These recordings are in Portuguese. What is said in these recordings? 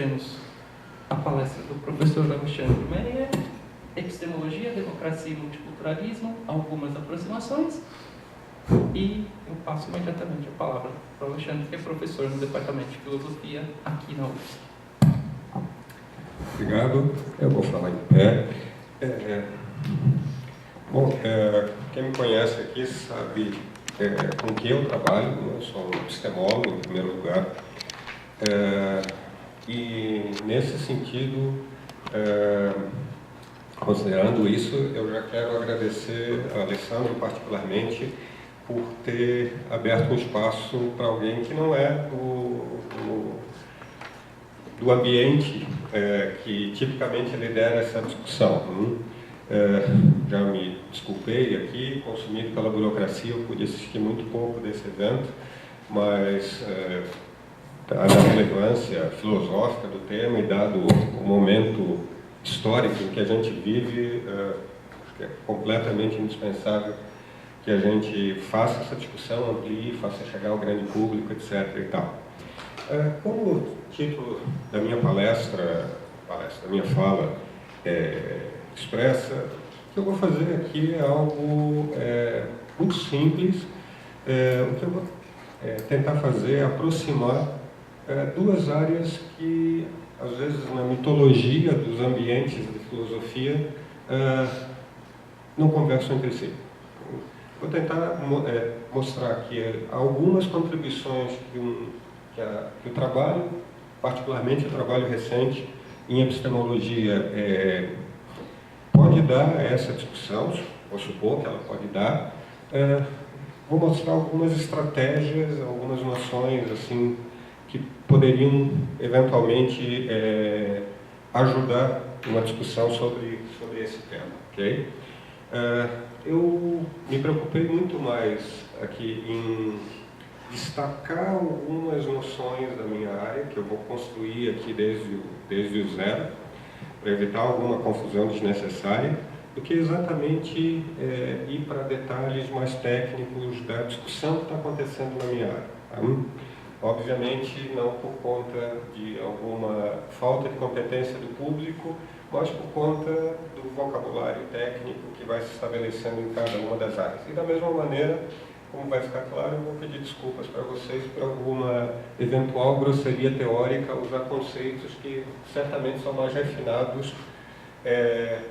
temos a palestra do professor Alexandre Meyer, Epistemologia, Democracia e Multiculturalismo, algumas aproximações, e eu passo imediatamente a palavra para o Alexandre, que é professor no Departamento de Filosofia aqui na UFSC. Obrigado, eu vou falar em pé. Bom, quem me conhece aqui sabe com que eu trabalho. Eu sou um epistemólogo, em primeiro lugar, e nesse sentido, considerando isso, eu já quero agradecer a Alessandro particularmente por ter aberto um espaço para alguém que não é do ambiente que tipicamente lidera essa discussão. Já me desculpei aqui, consumido pela burocracia, eu pude assistir muito pouco desse evento, mas dada a relevância filosófica do tema e dado o momento histórico em que a gente vive, acho que é completamente indispensável que a gente faça essa discussão, amplie, faça chegar ao grande público, etc. e tal. Como o título da minha palestra, da minha fala, expressa, o que eu vou fazer aqui é algo muito simples. O que eu vou tentar fazer é aproximar duas áreas que, às vezes, na mitologia dos ambientes de filosofia, não conversam entre si. Vou tentar mostrar aqui algumas contribuições que o trabalho, particularmente o trabalho recente em epistemologia, pode dar a essa discussão, vou supor que ela pode dar. Vou mostrar algumas estratégias, algumas noções assim, que poderiam eventualmente ajudar uma discussão sobre esse tema. Okay? Eu me preocupei muito mais aqui em destacar algumas noções da minha área, que eu vou construir aqui desde o zero, para evitar alguma confusão desnecessária, do que exatamente ir para detalhes mais técnicos da discussão que está acontecendo na minha área. Tá? Obviamente, não por conta de alguma falta de competência do público, mas por conta do vocabulário técnico que vai se estabelecendo em cada uma das áreas. E da mesma maneira, como vai ficar claro, eu vou pedir desculpas para vocês por alguma eventual grosseria teórica, usar conceitos que certamente são mais refinados,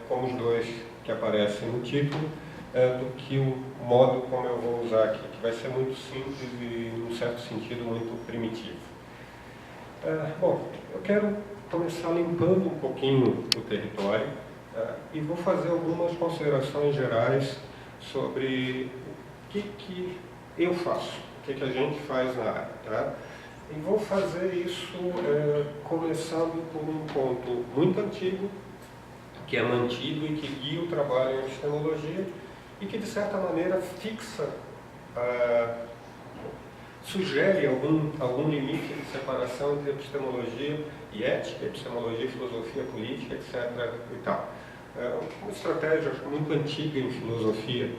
como os dois que aparecem no título, do que o modo como eu vou usar aqui, que vai ser muito simples e, num certo sentido, muito primitivo. Bom, eu quero começar limpando um pouquinho o território e vou fazer algumas considerações gerais sobre o que eu faço, o que a gente faz na área. Tá? E vou fazer isso começando por um ponto muito antigo, que é mantido e que guia o trabalho em epistemologia e que, de certa maneira, fixa, sugere algum limite de separação entre epistemologia e ética, epistemologia e filosofia política, etc. e tal. Uma estratégia muito antiga em filosofia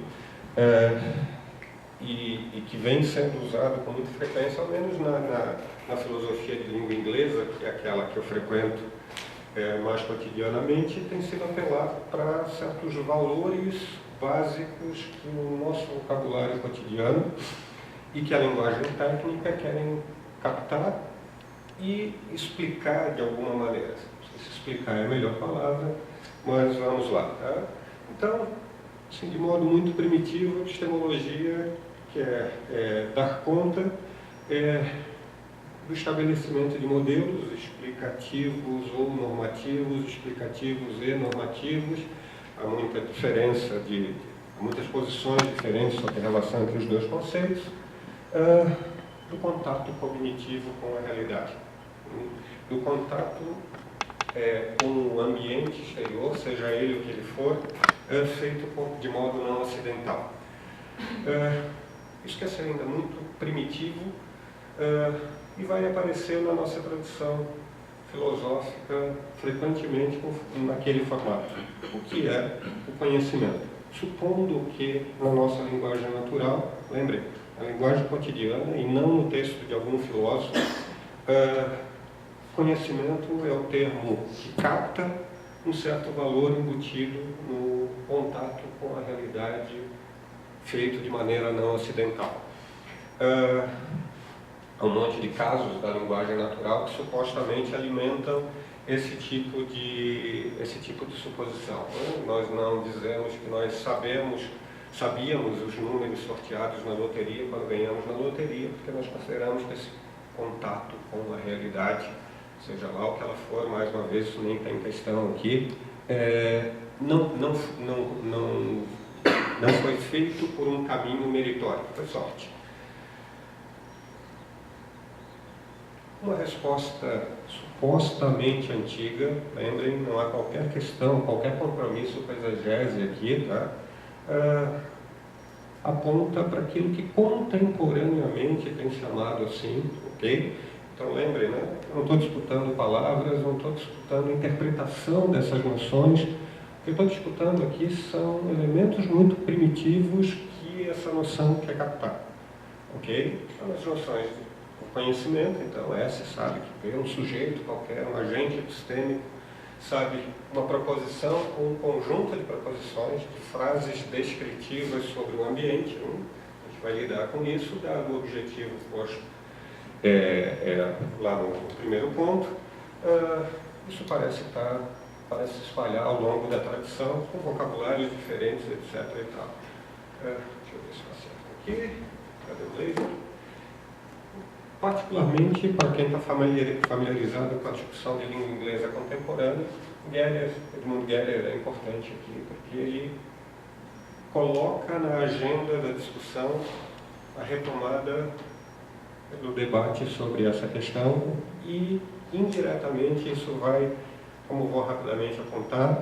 e que vem sendo usada com muita frequência, ao menos na filosofia de língua inglesa, que é aquela que eu frequento mais cotidianamente, tem sido apelar para certos valores básicos que o nosso vocabulário cotidiano e que a linguagem técnica querem captar e explicar de alguma maneira. Não sei se explicar é a melhor palavra, mas vamos lá. Tá? Então, assim, de modo muito primitivo, a epistemologia quer dar conta do estabelecimento de modelos explicativos ou normativos, explicativos e normativos. Há muita diferença, há muitas posições diferentes sobre a relação entre os dois conceitos, do contato cognitivo com a realidade, do contato com o ambiente exterior, seja ele o que ele for, feito de modo não acidental. Isso quer ser ainda muito primitivo e vai aparecer na nossa tradição filosófica frequentemente naquele formato. O que é o conhecimento? Supondo que na nossa linguagem natural, lembre, a linguagem cotidiana e não no texto de algum filósofo, conhecimento é o termo que capta um certo valor embutido no contato com a realidade feito de maneira não ocidental. Há um monte de casos da linguagem natural que supostamente alimentam esse tipo de suposição. Nós não dizemos que nós sabíamos os números sorteados na loteria quando ganhamos na loteria, porque nós consideramos que esse contato com a realidade, seja lá o que ela for, mais uma vez, isso nem tem questão aqui, não foi feito por um caminho meritório, foi sorte. Uma resposta supostamente antiga, lembrem, não há qualquer questão, qualquer compromisso com a exegese aqui, tá? Aponta para aquilo que contemporaneamente tem chamado assim, ok? Então lembrem, né? Eu não estou disputando palavras, não estou disputando interpretação dessas noções. O que eu estou disputando aqui são elementos muito primitivos que essa noção quer captar, ok? São as noções de conhecimento, então você sabe que um sujeito qualquer, um agente epistêmico, sabe uma proposição, um conjunto de proposições, de frases descritivas sobre o ambiente. A gente vai lidar com isso, dado o objetivo posto lá no primeiro ponto. Isso parece se espalhar ao longo da tradição, com vocabulários diferentes, etc. E tal. Deixa eu ver se eu acerto aqui. Cadê o laser? Particularmente para quem está familiarizado com a discussão de língua inglesa contemporânea, Edmund Geller é importante aqui, porque ele coloca na agenda da discussão a retomada do debate sobre essa questão e, indiretamente, isso vai, como vou rapidamente apontar,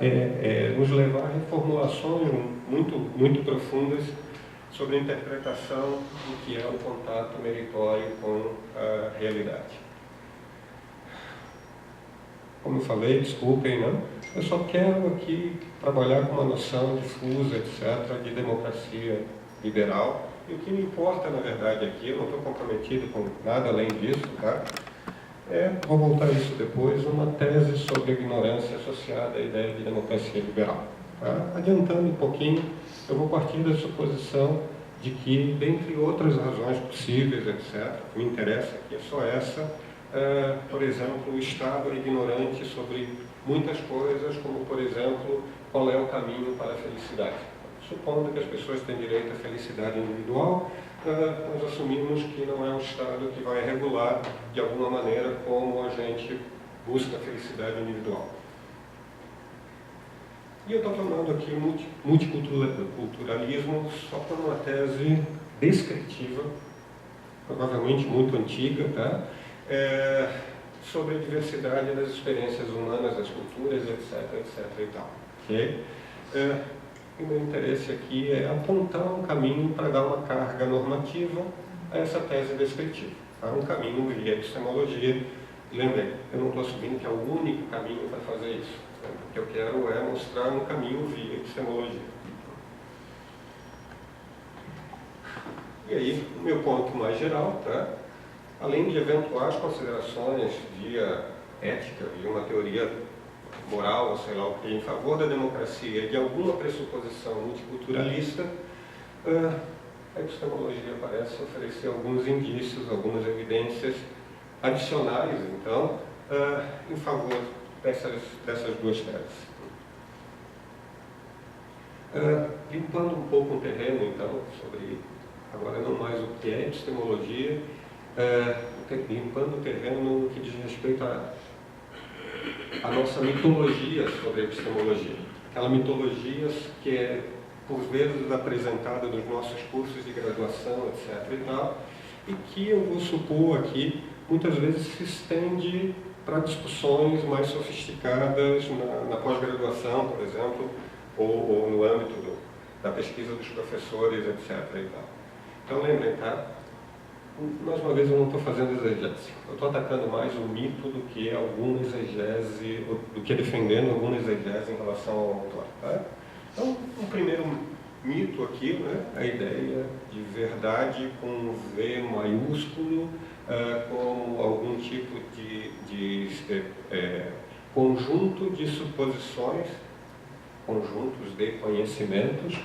nos levar a reformulações muito profundas sobre a interpretação do que é o contato meritório com a realidade. Como eu falei, desculpem, não? Eu só quero aqui trabalhar com uma noção difusa, etc., de democracia liberal. E o que me importa, na verdade, aqui, eu não estou comprometido com nada além disso, tá? Vou voltar a isso depois, uma tese sobre a ignorância associada à ideia de democracia liberal. Tá? Adiantando um pouquinho, eu vou partir da suposição de que, dentre outras razões possíveis, etc., o que me interessa aqui é só essa, por exemplo, o Estado é ignorante sobre muitas coisas, como, por exemplo, qual é o caminho para a felicidade. Supondo que as pessoas têm direito à felicidade individual, nós assumimos que não é o Estado que vai regular, de alguma maneira, como a gente busca a felicidade individual. E eu estou falando aqui multiculturalismo só por uma tese descritiva, provavelmente muito antiga, tá? Sobre a diversidade das experiências humanas, das culturas, etc. E tal. Okay? O meu interesse aqui é apontar um caminho para dar uma carga normativa a essa tese descritiva. Tá? Um caminho via epistemologia. Lembrem, eu não estou assumindo que é o único caminho para fazer isso. O que eu quero é mostrar um caminho via epistemologia. E aí, o meu ponto mais geral, tá? Além de eventuais considerações via ética, via uma teoria moral, ou sei lá o que, em favor da democracia e de alguma pressuposição multiculturalista, a epistemologia parece oferecer alguns indícios, algumas evidências adicionais, então, em favor dessas duas teses. Limpando um pouco o terreno, então, sobre, agora não mais o que é epistemologia, limpando o terreno no que diz respeito à nossa mitologia sobre a epistemologia. Aquela mitologia que é, por vezes, apresentada nos nossos cursos de graduação, etc. e tal, e que eu vou supor aqui, muitas vezes se estende para discussões mais sofisticadas na pós-graduação, por exemplo, ou no âmbito da pesquisa dos professores, etc. e tal. Então, lembrem, tá? Mais uma vez, eu não estou fazendo exegese. Eu estou atacando mais o mito do que alguma exegese, do que defendendo alguma exegese em relação ao autor. Tá? Então, um primeiro mito aqui, né? A ideia de verdade com V maiúsculo, como algum tipo de conjunto de suposições, conjuntos de conhecimentos,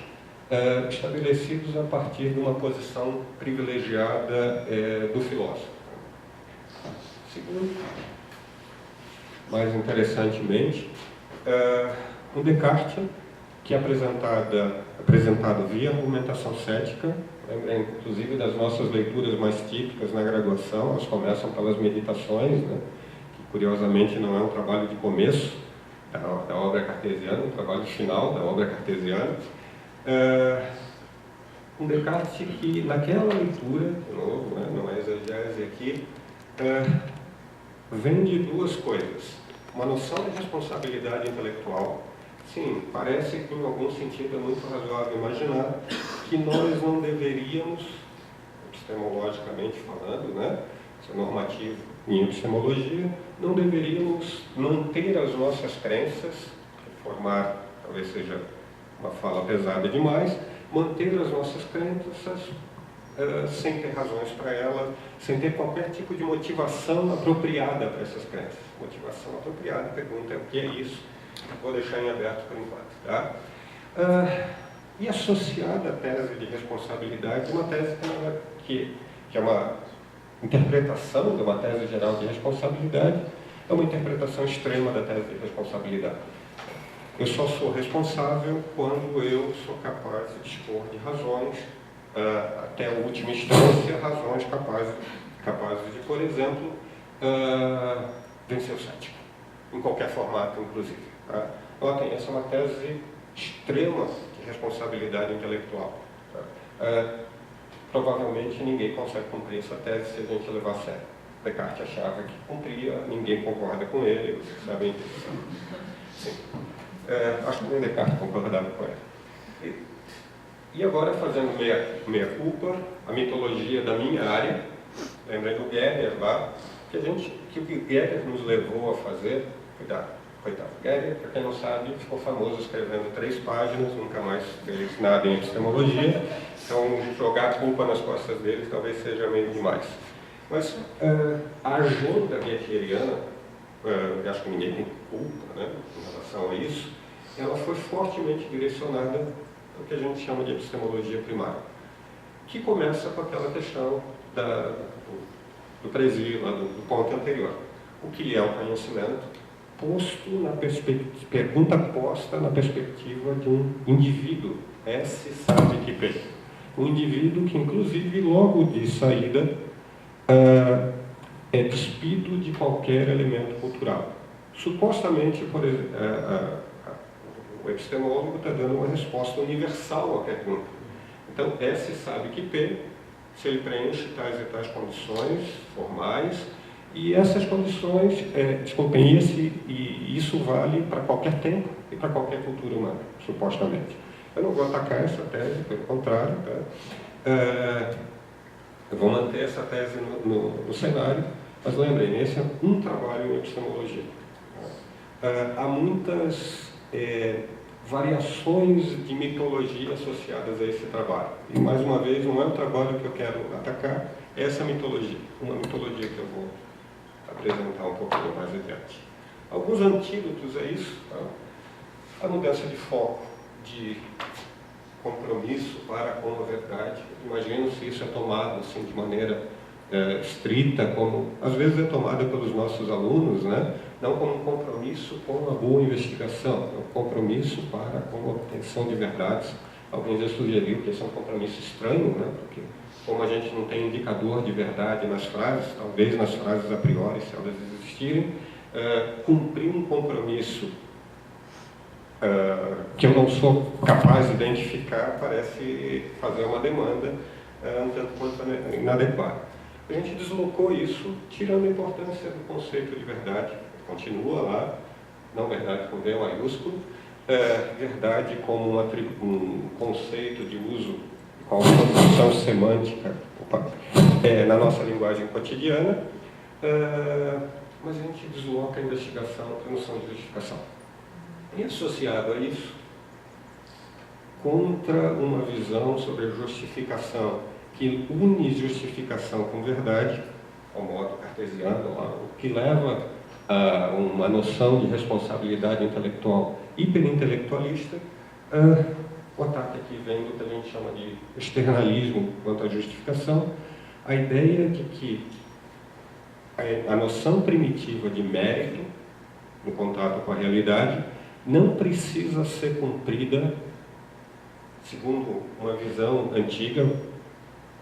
estabelecidos a partir de uma posição privilegiada do filósofo. Segundo, mais interessantemente, um Descartes que é apresentado via argumentação cética, inclusive das nossas leituras mais típicas na graduação, elas começam pelas meditações, né, que curiosamente não é um trabalho de começo da obra cartesiana, um trabalho final da obra cartesiana. Um Descartes que naquela leitura, de novo, né, não é exegese aqui, vem de duas coisas. Uma noção de responsabilidade intelectual. Sim, parece que em algum sentido é muito razoável imaginar que nós não deveríamos, epistemologicamente falando, né, isso é normativo em epistemologia, não deveríamos manter as nossas crenças, reformar, talvez seja uma fala pesada demais, manter as nossas crenças sem ter razões para elas, sem ter qualquer tipo de motivação apropriada para essas crenças. Motivação apropriada, pergunta é o que é isso? Vou deixar em aberto por enquanto. Tá? E associada à tese de responsabilidade, uma tese que é uma interpretação de uma tese geral de responsabilidade, é uma interpretação extrema da tese de responsabilidade. Eu só sou responsável quando eu sou capaz de dispor de razões, até a última instância, razões capazes de, por exemplo, vencer o cético, em qualquer formato, inclusive. Tá? Notem, essa é uma tese extrema de responsabilidade intelectual. Tá? Provavelmente ninguém consegue cumprir essa tese se a gente levar a sério. Descartes achava que cumpria, ninguém concorda com ele, vocês sabem disso. Sim. Acho que nem Descartes concordava com ele. E agora, fazendo meia culpa, a mitologia da minha área, lembrei do Gödel lá, que o que Gödel nos levou a fazer, coitado, Gödel, para quem não sabe, ficou famoso escrevendo 3 páginas, nunca mais fez nada em epistemologia, então jogar a culpa nas costas deles talvez seja meio demais. Mas a agenda goetheriana, eu acho que ninguém tem culpa, né, em relação a isso, ela foi fortemente direcionada ao que a gente chama de epistemologia primária, que começa com aquela questão do presídio, do ponto anterior. O que é o conhecimento? Pergunta posta na perspectiva de um indivíduo, S sabe que P. Um indivíduo que, inclusive, logo de saída, é despido de qualquer elemento cultural. Supostamente, por exemplo, o epistemólogo está dando uma resposta universal à pergunta. Então, S sabe que P, se ele preenche tais e tais condições formais, e essas condições, isso vale para qualquer tempo e para qualquer cultura humana, supostamente. Eu não vou atacar essa tese, pelo contrário, tá? Eu vou manter essa tese no cenário, mas lembrem, esse é um trabalho em epistemologia. Há muitas variações de mitologia associadas a esse trabalho. E, mais uma vez, não é o trabalho que eu quero atacar, é essa mitologia, uma mitologia que eu vou apresentar um pouquinho mais adiante. Alguns antídotos a isso, tá? A mudança de foco, de compromisso para com a verdade. Imagino se isso é tomado assim, de maneira estrita, como às vezes é tomada pelos nossos alunos, né? Não como um compromisso com a boa investigação, é um compromisso para com a obtenção de verdades. Alguém já sugeriu que esse é um compromisso estranho, né? Porque como a gente não tem indicador de verdade nas frases, talvez nas frases a priori, se elas existirem, cumprir um compromisso que eu não sou capaz de identificar parece fazer uma demanda um tanto quanto inadequada. A gente deslocou isso, tirando a importância do conceito de verdade. Continua lá, não verdade com V maiúsculo, verdade como um conceito de uso com uma construção semântica na nossa linguagem cotidiana, mas a gente desloca a investigação para a noção de justificação. E associado a isso, contra uma visão sobre a justificação que une justificação com verdade, ao modo cartesiano, o que leva a uma noção de responsabilidade intelectual hiperintelectualista. O ataque aqui vem do que a gente chama de externalismo quanto à justificação, a ideia de que a noção primitiva de mérito no contato com a realidade não precisa ser cumprida segundo uma visão antiga,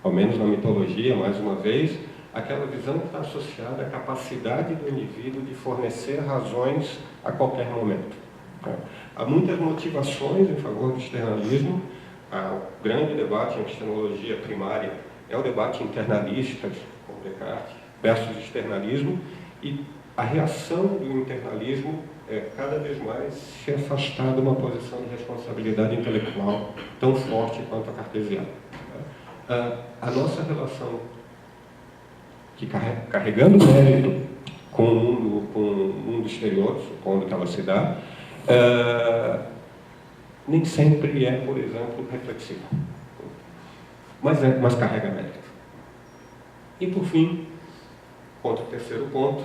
ao menos na mitologia, mais uma vez, aquela visão que está associada à capacidade do indivíduo de fornecer razões a qualquer momento. Há muitas motivações em favor do externalismo. O grande debate em epistemologia primária é o debate internalista, como Descartes, versus externalismo, e a reação do internalismo é cada vez mais se afastar de uma posição de responsabilidade intelectual tão forte quanto a cartesiana. A nossa relação, que carregando mérito com o mundo exterior, supondo que ela se dá, nem sempre é, por exemplo, reflexiva, mas carrega mérito. E, por fim, quanto ao terceiro ponto,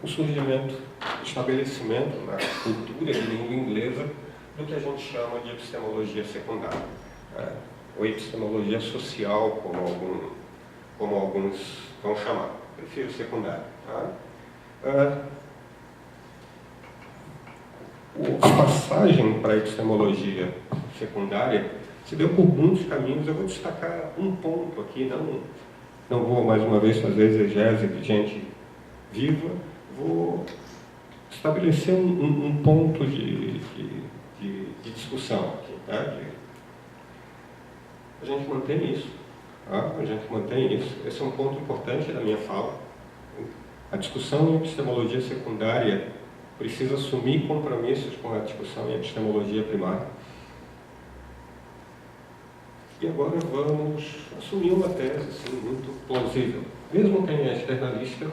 o surgimento, o estabelecimento na cultura de língua inglesa do que a gente chama de epistemologia secundária, ou epistemologia social, como alguns vão chamar. Prefiro secundária. A passagem para a epistemologia secundária se deu por muitos caminhos. Eu vou destacar um ponto aqui, não vou mais uma vez fazer exegese de gente viva, vou estabelecer um ponto de discussão aqui. A gente mantém isso. A gente mantém isso. Esse é um ponto importante da minha fala. A discussão em epistemologia secundária precisa assumir compromissos com a discussão em epistemologia primária. E agora vamos assumir uma tese assim, muito plausível. Mesmo quem é externalista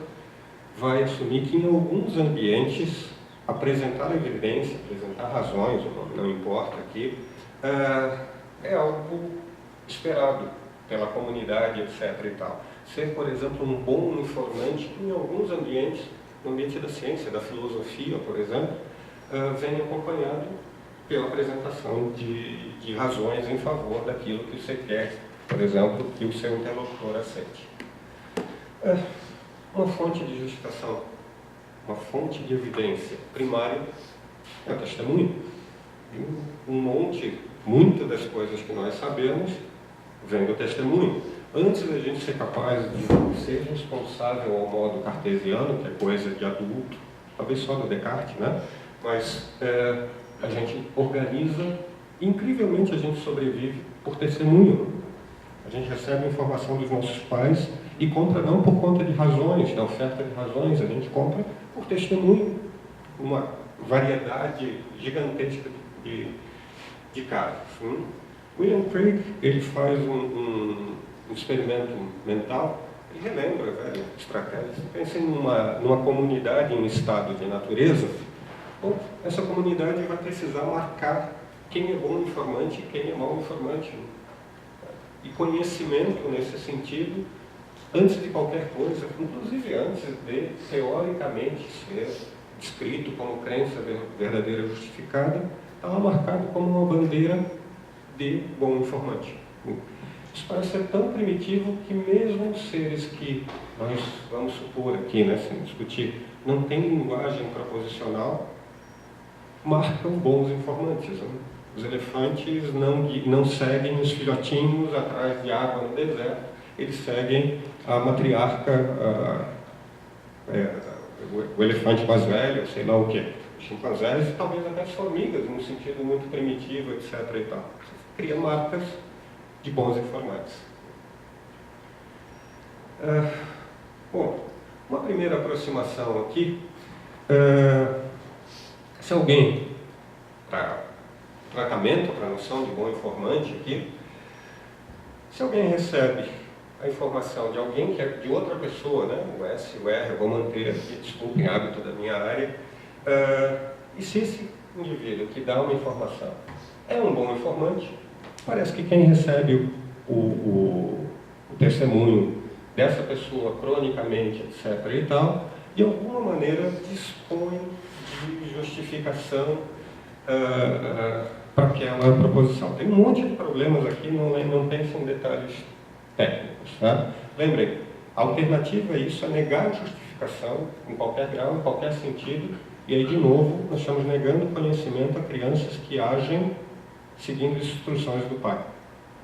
vai assumir que em alguns ambientes apresentar evidência, apresentar razões, não importa aqui, é algo esperado pela comunidade, etc. e tal. Ser, por exemplo, um bom informante em alguns ambientes, no ambiente da ciência, da filosofia, por exemplo, vem acompanhado pela apresentação de razões em favor daquilo que você quer, por exemplo, que o seu interlocutor aceite. Uma fonte de justificação, uma fonte de evidência primária é o testemunho. Muitas das coisas que nós sabemos vem do testemunho. Antes da gente ser capaz de ser responsável ao modo cartesiano, que é coisa de adulto, talvez só do Descartes, né? Mas a gente organiza, incrivelmente a gente sobrevive por testemunho. A gente recebe a informação dos nossos pais e compra não por conta de razões, da oferta de razões, a gente compra por testemunho. Uma variedade gigantesca de casos. William Craig, ele faz um experimento mental, ele relembra velho, estratégias. Pense numa comunidade em estado de natureza. Bom, essa comunidade vai precisar marcar quem é bom informante e quem é mau informante. E conhecimento, nesse sentido, antes de qualquer coisa, inclusive antes de, teoricamente, ser descrito como crença verdadeira justificada, estava marcado como uma bandeira de bom informante. Isso parece ser tão primitivo que mesmo os seres que nós vamos supor aqui, né, sem discutir, não têm linguagem proposicional, marcam bons informantes. Né? Os elefantes não seguem os filhotinhos atrás de água no deserto, eles seguem a matriarca, o elefante mais velho, sei lá o quê. Os chimpanzés e talvez até as formigas, num sentido muito primitivo, etc. e tal. Cria marcas de bons informantes. Bom, uma primeira aproximação aqui, se alguém, para tratamento, para a noção de bom informante aqui, se alguém recebe a informação de alguém que é de outra pessoa, né, o S e o R, eu vou manter aqui, desculpem, hábito da minha área, e se esse indivíduo que dá uma informação é um bom informante, parece que quem recebe o testemunho dessa pessoa cronicamente, etc. e tal, de alguma maneira dispõe de justificação para aquela proposição. Tem um monte de problemas aqui, não pense em detalhes técnicos. Tá? Lembrem, a alternativa a isso é negar a justificação em qualquer grau, em qualquer sentido, e aí, de novo, nós estamos negando conhecimento a crianças que agem seguindo as instruções do pai.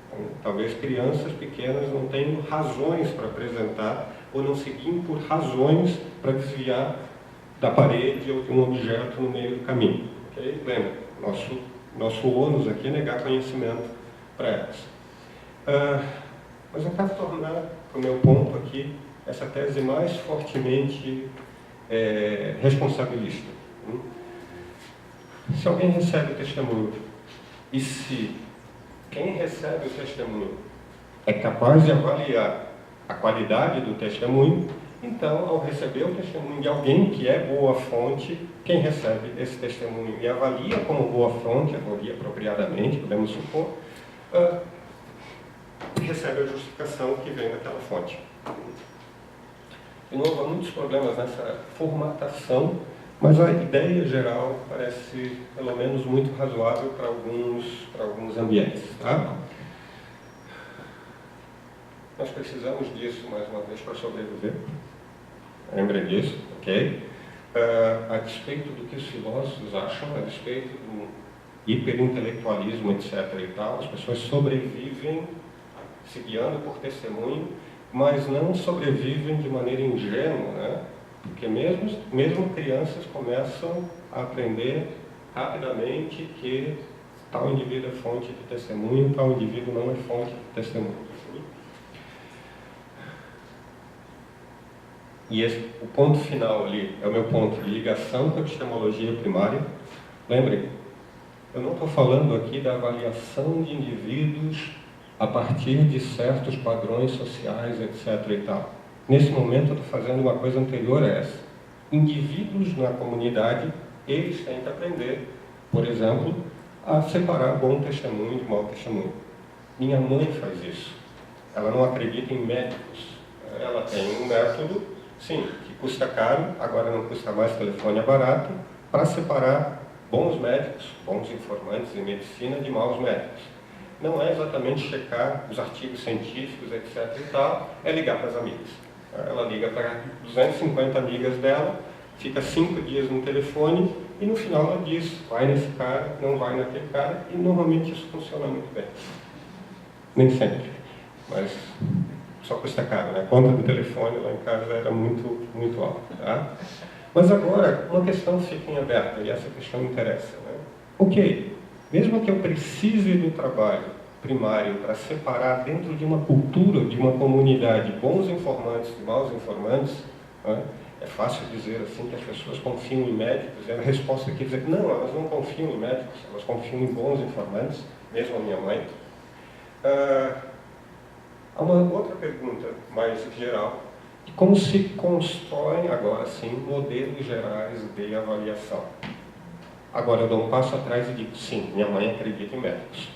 Então, talvez crianças pequenas não tenham razões para apresentar ou não seguiam por razões para desviar da parede ou de um objeto no meio do caminho. Okay? Lembra, nosso ônus aqui é negar conhecimento para elas. Mas eu quero tornar o meu ponto aqui essa tese mais fortemente responsabilista. Se alguém recebe o testemunho e se quem recebe o testemunho é capaz de avaliar a qualidade do testemunho, então, ao receber o testemunho de alguém que é boa fonte, quem recebe esse testemunho e avalia como boa fonte, avalia apropriadamente, podemos supor, recebe a justificação que vem daquela fonte. De novo, há muitos problemas nessa formatação, mas a ideia geral parece, pelo menos, muito razoável para alguns ambientes. Tá? Nós precisamos disso, mais uma vez, para sobreviver. Lembrem disso, ok? A despeito do que os filósofos acham, a despeito do hiperintelectualismo, etc. e tal, as pessoas sobrevivem se guiando por testemunho, mas não sobrevivem de maneira ingênua, né? Porque mesmo crianças começam a aprender rapidamente que tal indivíduo é fonte de testemunho, tal indivíduo não é fonte de testemunho. E o ponto final ali é o meu ponto de ligação com a epistemologia primária. Lembrem, eu não estou falando aqui da avaliação de indivíduos a partir de certos padrões sociais, etc. e tal. Nesse momento eu estou fazendo uma coisa anterior a essa. Indivíduos na comunidade, eles têm que aprender, por exemplo, a separar bom testemunho de mau testemunho. Minha mãe faz isso. Ela não acredita em médicos. Ela tem um método, sim, que custa caro, agora não custa mais, telefone é barato, para separar bons médicos, bons informantes em medicina de maus médicos. Não é exatamente checar os artigos científicos, etc. e tal, é ligar para as amigas. Ela liga para 250 amigas dela, fica 5 dias no telefone e no final ela diz, vai nesse cara, não vai naquele cara, e normalmente isso funciona muito bem. Nem sempre, mas só custa caro, né? A conta do telefone lá em casa era muito, muito alta. Tá? Mas agora, uma questão fica em aberto, e essa questão interessa. Né? Ok, mesmo que eu precise do trabalho primário para separar dentro de uma cultura, de uma comunidade, bons informantes de maus informantes, né? É fácil dizer assim que as pessoas confiam em médicos, e a resposta aqui é dizer, não, elas não confiam em médicos, elas confiam em bons informantes, mesmo a minha mãe. Há uma outra pergunta mais geral, de como se constroem agora sim modelos gerais de avaliação. Agora eu dou um passo atrás e digo, sim, minha mãe acredita em médicos.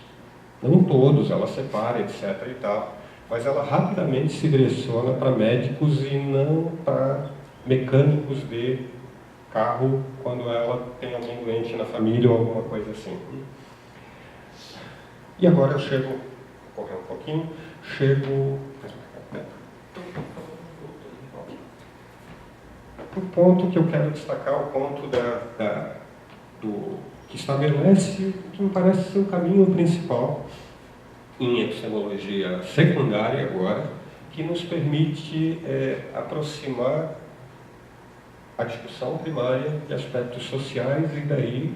Não todos, ela separa, etc. e tal, mas ela rapidamente se direciona para médicos e não para mecânicos de carro quando ela tem alguém doente na família ou alguma coisa assim. E agora eu chego, vou correr um pouquinho, o ponto que eu quero destacar, o ponto que estabelece o que me parece ser o caminho principal em epistemologia secundária agora, que nos permite aproximar a discussão primária de aspectos sociais e daí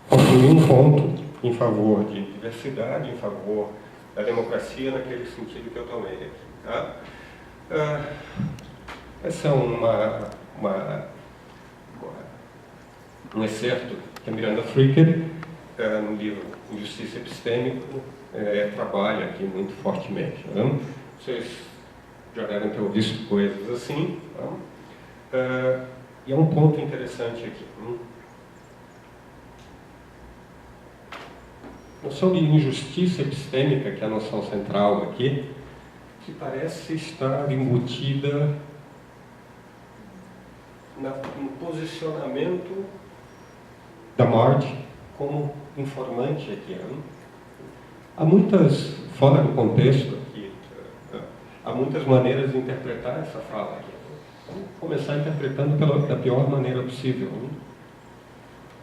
construir um ponto em favor de diversidade, em favor da democracia naquele sentido que eu tomei aqui. Tá? Essa é um excerto que a Miranda Fricker, no livro Injustiça Epistêmica, trabalha aqui muito fortemente. Né? Vocês já devem ter ouvido coisas assim. Né? E é um ponto interessante aqui. A noção de injustiça epistêmica, que é a noção central aqui, que parece estar embutida no posicionamento da morte como informante aqui. Há muitas, fora do contexto aqui, há muitas maneiras de interpretar essa fala aqui. Vamos começar interpretando da pior maneira possível.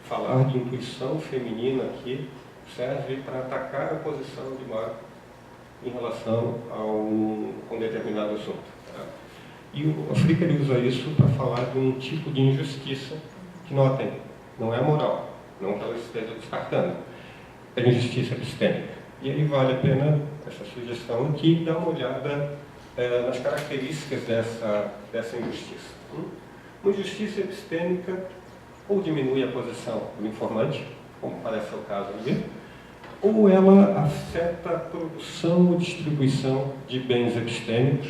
Falar de intuição feminina aqui serve para atacar a posição de Marco em relação a um determinado assunto. E o Fricker usa isso para falar de um tipo de injustiça que, notem, não é moral, não que ela esteja descartando, é injustiça epistêmica. E aí vale a pena essa sugestão aqui dar uma olhada nas características dessa injustiça. Uma injustiça epistêmica ou diminui a posição do informante, como parece ser o caso ali, ou ela afeta a produção ou distribuição de bens epistêmicos,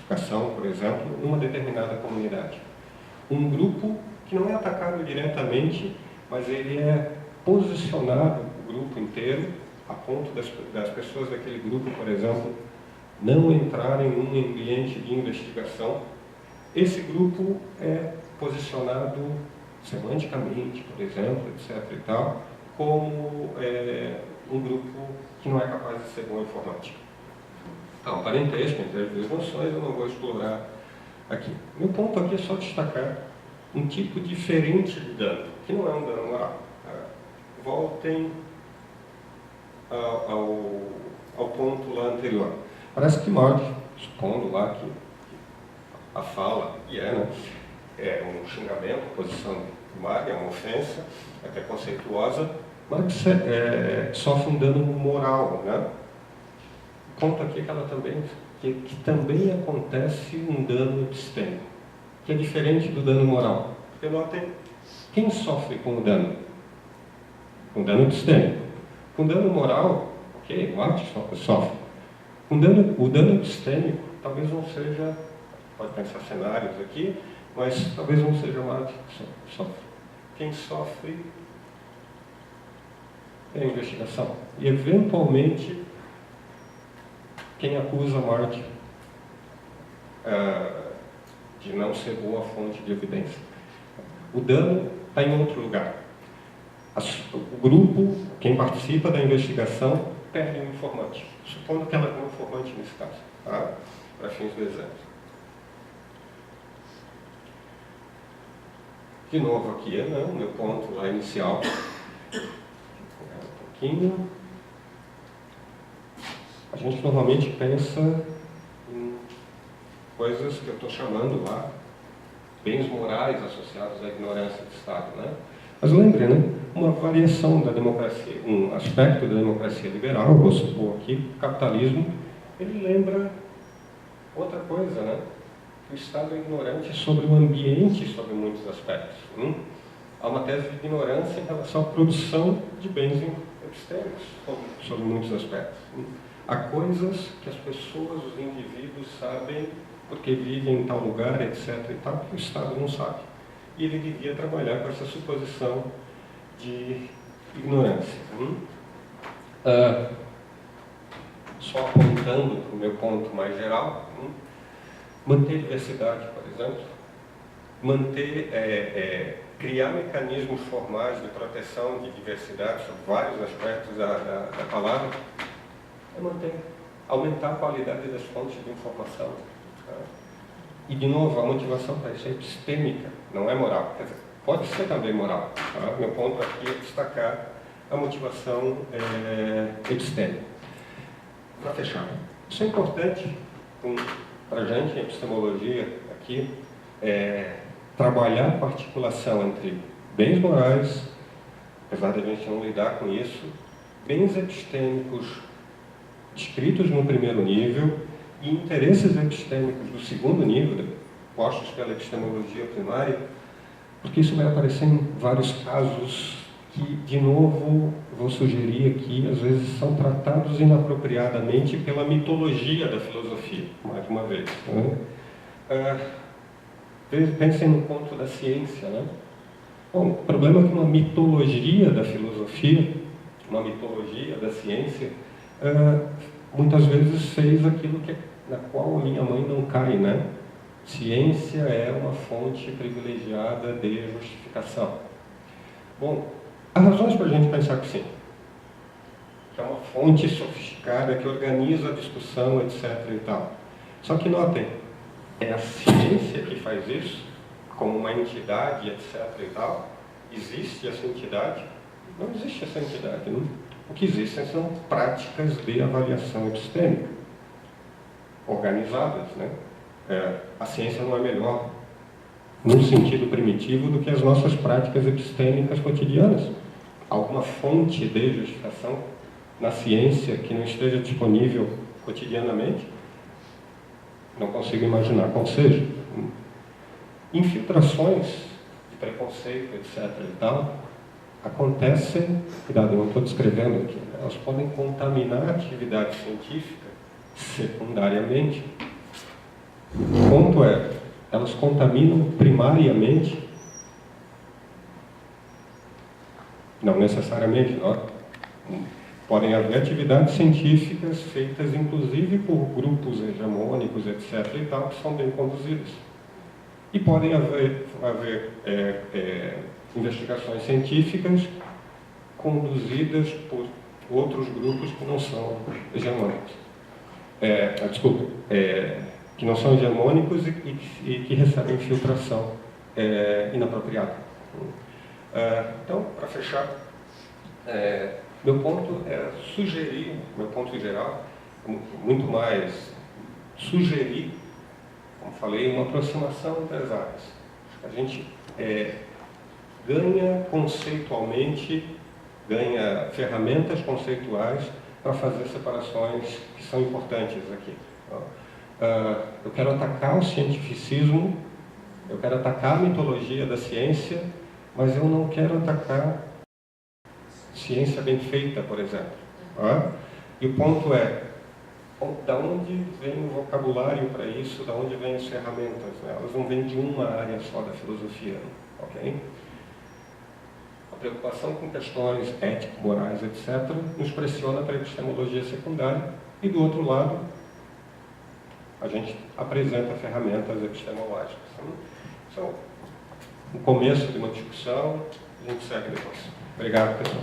justificação, por exemplo, numa determinada comunidade. Um grupo que não é atacado diretamente, mas ele é posicionado, o grupo inteiro, a ponto das pessoas daquele grupo, por exemplo, não entrarem em um ambiente de investigação. Esse grupo é posicionado semanticamente, por exemplo, etc. e tal, como um grupo que não é capaz de ser bom informático. Então, parentesco entre as duas noções, eu não vou explorar aqui. Meu ponto aqui é só destacar um tipo diferente de dano, que não é um dano moral. Voltem ao ponto lá anterior. Parece que Marx, supondo lá que a fala, é um xingamento, a posição de Marx é uma ofensa, é preconceituosa, Marx sofre um dano moral, né? O ponto aqui é que também acontece um dano epistêmico, que é diferente do dano moral. Porque notem, quem sofre com o dano? Com o dano epistêmico. Com o dano moral, ok, Marx sofre. O dano epistêmico talvez não seja, pode pensar cenários aqui, mas talvez não seja Marx que sofre. Quem sofre é a investigação. E, eventualmente, quem acusa Marx de não ser boa fonte de evidência. O dano está em outro lugar. O grupo, quem participa da investigação, perde um informante. Supondo que ela é um informante nesse caso, tá? Para fins do exemplo. De novo aqui, né? O meu ponto lá inicial. Um pouquinho. A gente normalmente pensa em coisas que eu estou chamando lá, bens morais associados à ignorância do Estado, né? Mas lembre, né? Uma variação da democracia, um aspecto da democracia liberal, vou supor aqui, o capitalismo, ele lembra outra coisa, né? O Estado é ignorante sobre o ambiente, sobre muitos aspectos. Há uma tese de ignorância em relação à produção de bens epistêmicos, sobre muitos aspectos. Há coisas que as pessoas, os indivíduos sabem porque vivem em tal lugar, etc. e tal, que o Estado não sabe. E ele devia trabalhar com essa suposição de ignorância. Só apontando para o meu ponto mais geral, manter diversidade, por exemplo, criar mecanismos formais de proteção de diversidade sobre vários aspectos da palavra, aumentar a qualidade das fontes de informação. Tá? E, de novo, a motivação para isso é epistêmica, não é moral. Quer dizer, pode ser também moral. Tá? Meu ponto aqui é destacar a motivação epistêmica. Para fechar, isso é importante para a gente, em epistemologia, aqui, trabalhar a articulação entre bens morais, apesar de a gente não lidar com isso, bens epistêmicos descritos no primeiro nível e interesses epistêmicos do segundo nível, postos pela epistemologia primária, porque isso vai aparecer em vários casos que, de novo, vou sugerir aqui, às vezes são tratados inapropriadamente pela mitologia da filosofia, mais uma vez. Né? Pensem no ponto da ciência. Né? Bom, o problema é que uma mitologia da filosofia, uma mitologia da ciência, muitas vezes fez aquilo que na qual a minha mãe não cai, né? Ciência é uma fonte privilegiada de justificação. Bom, há razões para a gente pensar que sim. Que é uma fonte sofisticada que organiza a discussão, etc. e tal. Só que notem, é a ciência que faz isso, como uma entidade, etc. e tal. Existe essa entidade? Não existe essa entidade. Não? O que existem são práticas de avaliação epistêmica, organizadas, né? A ciência não é melhor, num sentido primitivo, do que as nossas práticas epistêmicas cotidianas. Alguma fonte de justificação na ciência que não esteja disponível cotidianamente? Não consigo imaginar qual seja. Infiltrações de preconceito, etc. e tal, acontecem, cuidado, eu não estou descrevendo aqui, né? Elas podem contaminar a atividade científica secundariamente. O ponto é, elas contaminam primariamente? Não necessariamente, não. Podem haver atividades científicas feitas, inclusive, por grupos hegemônicos, etc. e tal, que são bem conduzidas. E podem haver investigações científicas conduzidas por outros grupos que não são hegemônicos. Que não são hegemônicos e que recebem infiltração inapropriada. Então, para fechar, meu ponto é sugerir, meu ponto em geral, muito mais sugerir, como falei, uma aproximação entre as áreas. A gente ganha conceitualmente, ganha ferramentas conceituais para fazer separações que são importantes aqui. Eu quero atacar o cientificismo, eu quero atacar a mitologia da ciência, mas eu não quero atacar ciência bem feita, por exemplo. E o ponto é, da onde vem o vocabulário para isso, da onde vêm as ferramentas? Né? Elas não vêm de uma área só da filosofia, ok? A preocupação com questões ético-morais, etc., nos pressiona para a epistemologia secundária, e do outro lado, a gente apresenta ferramentas epistemológicas. Então, o começo de uma discussão, a gente segue depois. Obrigado, pessoal.